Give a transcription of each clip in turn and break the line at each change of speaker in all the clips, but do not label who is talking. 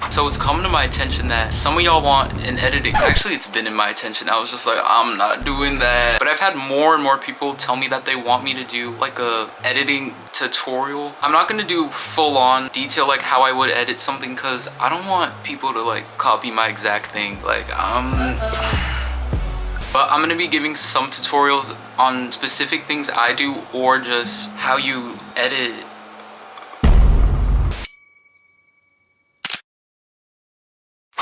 So it's come to my attention that some of y'all want an editing. Actually, it's been in my attention. I was just like, I'm not doing that. But I've had more and more people tell me that they want me to do like a editing tutorial. I'm not gonna do full on detail like how I would edit something because I don't want people to like copy my exact thing. Like, but I'm gonna be giving some tutorials on specific things I do or just how you edit.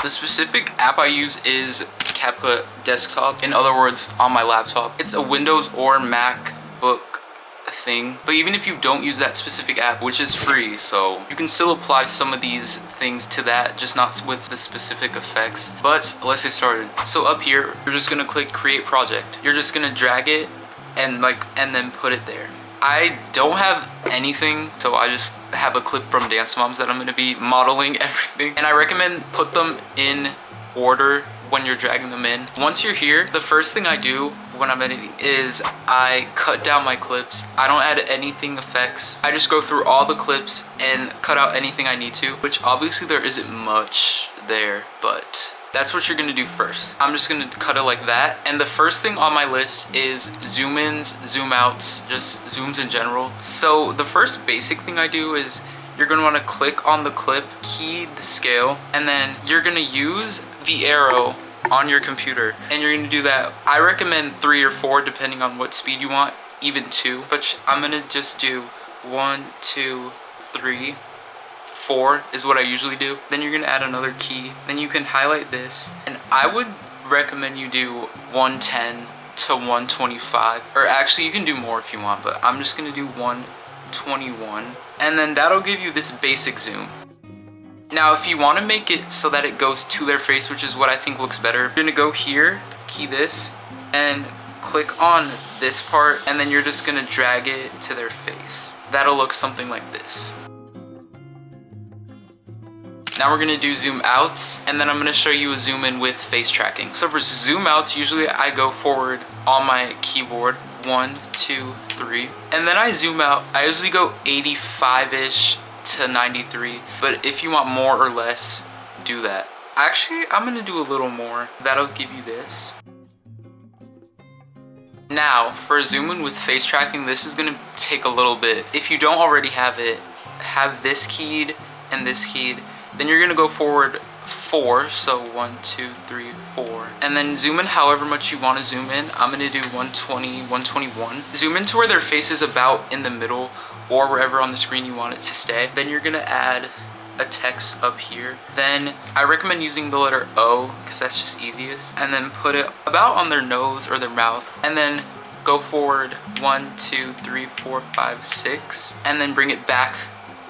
The specific app I use is CapCut Desktop. In other words, on my laptop. It's a Windows or MacBook thing. But even if you don't use that specific app, which is free, so you can still apply some of these things to that, just not with the specific effects. But let's get started. So up here, you're just gonna click Create Project. You're just gonna drag it and then put it there. I don't have anything, so I just have a clip from Dance Moms that I'm gonna be modeling everything. And I recommend put them in order when you're dragging them in. Once you're here, the first thing I do when I'm editing is I cut down my clips. I don't add anything effects. I just go through all the clips and cut out anything I need to, which obviously there isn't much there, but that's what you're gonna do first. I'm just gonna cut it like that. And the first thing on my list is zoom ins, zoom outs, just zooms in general. So the first basic thing I do is you're gonna wanna click on the clip, key the scale, and then you're gonna use the arrow on your computer. And you're gonna do that, I recommend 3 or 4 depending on what speed you want, even 2. But I'm gonna just do 1, 2, 3. 4 is what I usually do. Then you're gonna add another key. Then you can highlight this. And I would recommend you do 110 to 125. Or actually you can do more if you want, but I'm just gonna do 121. And then that'll give you this basic zoom. Now if you wanna make it so that it goes to their face, which is what I think looks better, you're gonna go here, key this, and click on this part, and then you're just gonna drag it to their face. That'll look something like this. Now we're gonna do zoom outs, and then I'm gonna show you a zoom in with face tracking. So for zoom outs, usually I go forward on my keyboard, 1, 2, 3. And then I zoom out, I usually go 85-ish to 93. But if you want more or less, do that. Actually, I'm gonna do a little more. That'll give you this. Now, for a zoom in with face tracking, this is gonna take a little bit. If you don't already have it, have this keyed and this keyed. Then you're gonna go forward 4, so 1, 2, 3, 4. And then zoom in however much you wanna zoom in. I'm gonna do 120, 121. Zoom in to where their face is about in the middle or wherever on the screen you want it to stay. Then you're gonna add a text up here. Then I recommend using the letter O because that's just easiest. And then put it about on their nose or their mouth. And then go forward 1, 2, 3, 4, 5, 6. And then bring it back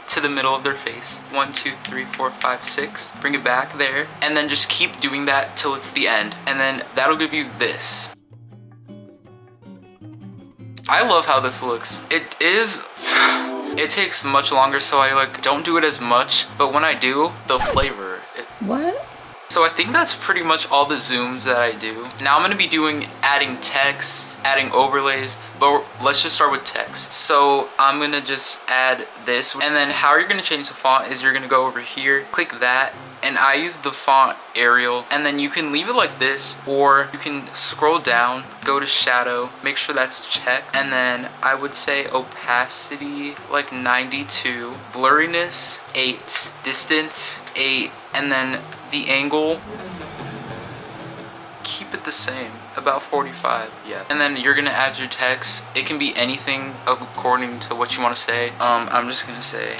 to the middle of their face. 1, 2, 3, 4, 5, 6. Bring it back there. And then just keep doing that till it's the end. And then that'll give you this. I love how this looks. It takes much longer, so I don't do it as much. But when I do, the flavor.
What?
So I think that's pretty much all the zooms that I do. Now I'm gonna be adding text, adding overlays, but let's just start with text. So I'm gonna just add this, and then how you're gonna change the font is you're gonna go over here, click that, and I use the font Arial, and then you can leave it like this, or you can scroll down, go to shadow, make sure that's checked, and then I would say opacity like 92, blurriness 8, distance 8, and then the angle, keep it the same, about 45, yeah. And then you're gonna add your text. It can be anything according to what you want to say. I'm just gonna say,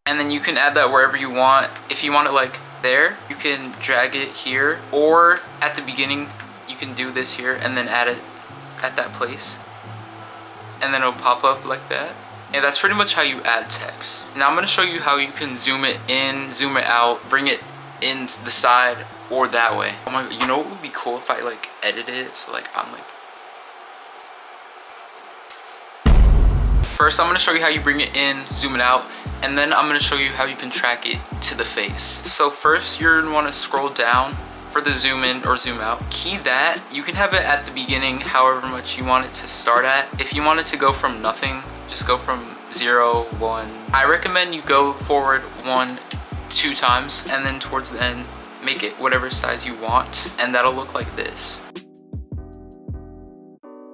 and then you can add that wherever you want. If you want it like there, you can drag it here, or at the beginning, you can do this here and then add it at that place. And then it'll pop up like that. And that's pretty much how you add text. Now I'm gonna show you how you can zoom it in, zoom it out, bring it in the side or that way. Oh my, you know what would be cool if I edit it? So I'm first I'm gonna show you how you bring it in, zoom it out, and then I'm gonna show you how you can track it to the face. So first you're gonna wanna scroll down for the zoom in or zoom out. Key that. You can have it at the beginning however much you want it to start at. If you want it to go from nothing, just go from 0, 1. I recommend you go forward 1, 2 times, and then towards the end, make it whatever size you want, and that'll look like this.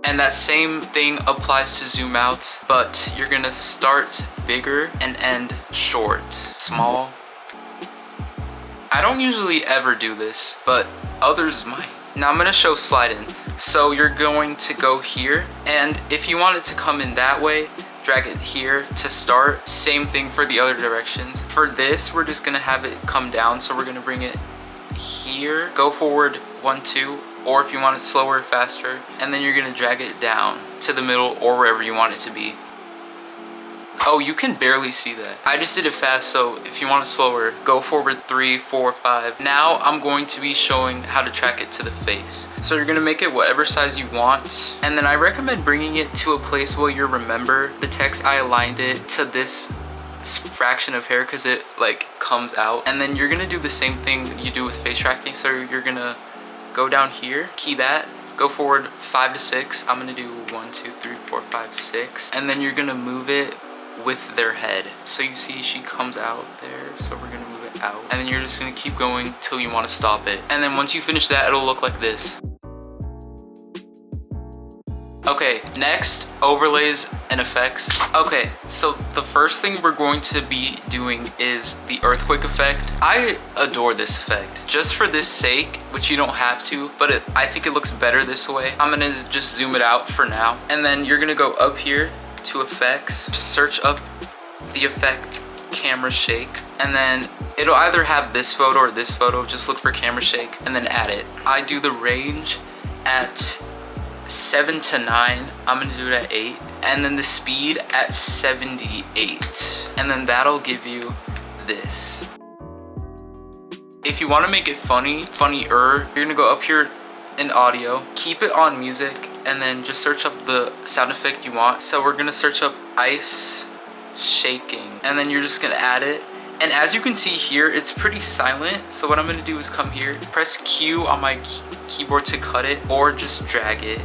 And that same thing applies to zoom out, but you're gonna start bigger and end short, small. I don't usually ever do this, but others might. Now I'm gonna show slide in. So you're going to go here, and if you want it to come in that way, drag it here to start. Same thing for the other directions. For this, we're just gonna have it come down, so we're gonna bring it here, go forward 1, 2, or if you want it slower, faster, and then you're gonna drag it down to the middle or wherever you want it to be. Oh, you can barely see that. I just did it fast, so if you want it slower, go forward 3, 4, 5. Now I'm going to be showing how to track it to the face. So you're gonna make it whatever size you want, and then I recommend bringing it to a place where you remember the text. I aligned it to this fraction of hair because it like comes out, and then you're gonna do the same thing that you do with face tracking. So you're gonna go down here, key that, go forward 5 to 6. I'm gonna do 1, 2, 3, 4, 5, 6, and then you're gonna move it with their head. So you see she comes out there, so we're gonna move it out, and then you're just gonna keep going till you want to stop it, and then once you finish that, it'll look like this. Okay, next, overlays and effects. Okay, so the first thing we're going to be doing is the earthquake effect. I adore this effect just for this sake, which you don't have to, but I think it looks better this way. I'm gonna just zoom it out for now, and then you're gonna go up here to effects, search up the effect camera shake, and then it'll either have this photo or this photo. Just look for camera shake and then add it. I do the range at 7 to 9. I'm gonna do it at 8, and then the speed at 78, and then that'll give you this. If you want to make it funnier, you're gonna go up here in audio, keep it on music, and then just search up the sound effect you want. So we're gonna search up ice shaking, and then you're just gonna add it. And as you can see here, it's pretty silent. So what I'm gonna do is come here, press Q on my keyboard to cut it, or just drag it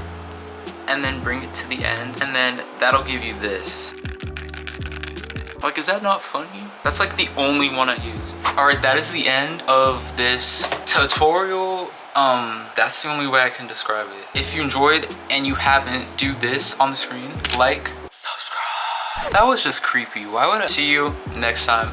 and then bring it to the end, and then that'll give you this. Like, is that not funny? That's like the only one I use. All right, that is the end of this tutorial. That's the only way I can describe it. If you enjoyed and you haven't, do this on the screen, like, subscribe. That was just creepy. Why would I? See you next time.